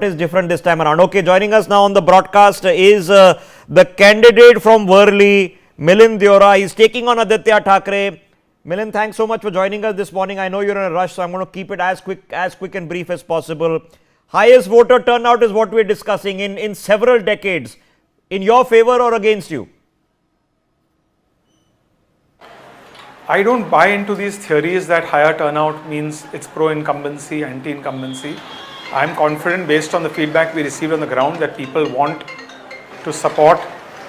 Is different this time around. Okay, joining us now on the broadcast is the candidate from Worli, Milind Deora. He's taking on Aditya Thackeray. Milind, thanks so much for joining us this morning. I know you're in a rush, so I'm going to keep it as quick and brief as possible. Highest voter turnout is what we're discussing in several decades. In your favor or against you? I don't buy into these theories that higher turnout means it's pro-incumbency, anti-incumbency. I'm confident based on the feedback we received on the ground that people want to support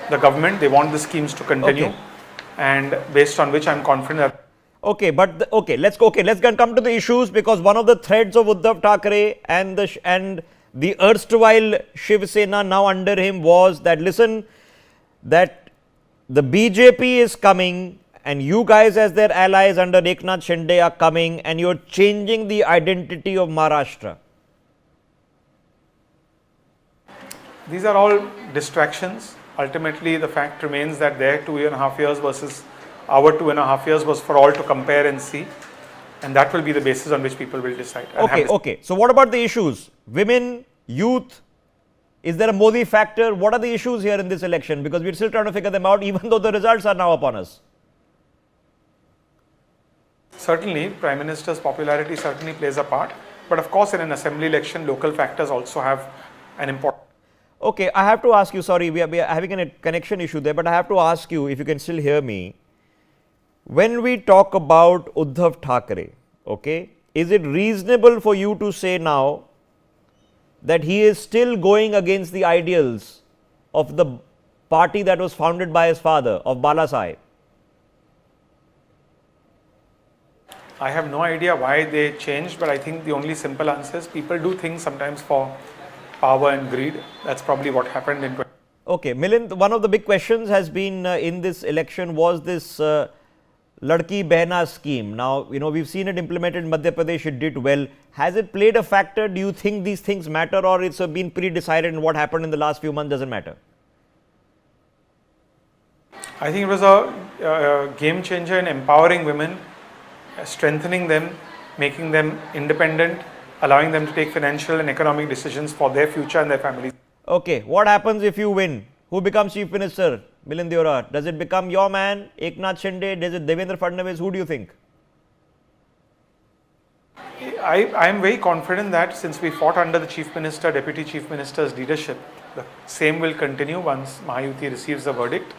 the government. They want the schemes to continue. Okay. And based on which I'm confident that... Okay, but let's come to the issues, because one of the threads of Uddhav Thackeray and the erstwhile Shiv Sena now under him was that, listen, that the BJP is coming and you guys as their allies under Eknath Shinde are coming and you're changing the identity of Maharashtra. These are all distractions. Ultimately, the fact remains that their 2.5 years versus our 2.5 years was for all to compare and see. And that will be the basis on which people will decide. Okay. So what about the issues? Women, youth, is there a Modi factor? What are the issues here in this election? Because we're still trying to figure them out, even though the results are now upon us. Certainly, Prime Minister's popularity certainly plays a part. But of course, in an assembly election, local factors also have an important... Okay, I have to ask you, sorry, we are having a connection issue there, but I have to ask you if you can still hear me. When we talk about Uddhav Thackeray, okay, is it reasonable for you to say now that he is still going against the ideals of the party that was founded by his father, of Bala Sahib? I have no idea why they changed, but I think the only simple answer is people do things sometimes for power and greed. That's probably what happened in... Okay, Milind, one of the big questions has been in this election was this Ladki Behna scheme. Now, we've seen it implemented in Madhya Pradesh, it did well. Has it played a factor? Do you think these things matter, or it's been pre-decided and what happened in the last few months doesn't matter? I think it was a game changer in empowering women, strengthening them, making them independent, allowing them to take financial and economic decisions for their future and their families. Okay, what happens if you win? Who becomes Chief Minister? Milind Deora. Does it become your man, Eknath Shinde? Does it Devendra-Fadnavis? Who do you think? I am very confident that since we fought under the Chief Minister, Deputy Chief Minister's leadership, the same will continue once Mahayuti receives the verdict.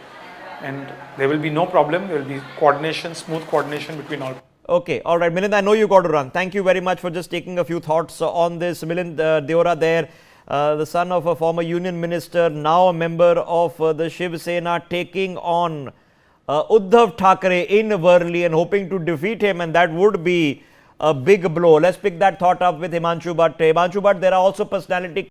And there will be no problem. There will be coordination, smooth coordination between all. Okay, all right, Milind, I know you got to run. Thank you very much for just taking a few thoughts on this. Milind Deora there, the son of a former union minister, now a member of the Shiv Sena, taking on Uddhav Thackeray in Worli and hoping to defeat him, and that would be a big blow. Let's pick that thought up with Himanshu Bhatt. Himanshu Bhatt, there are also personality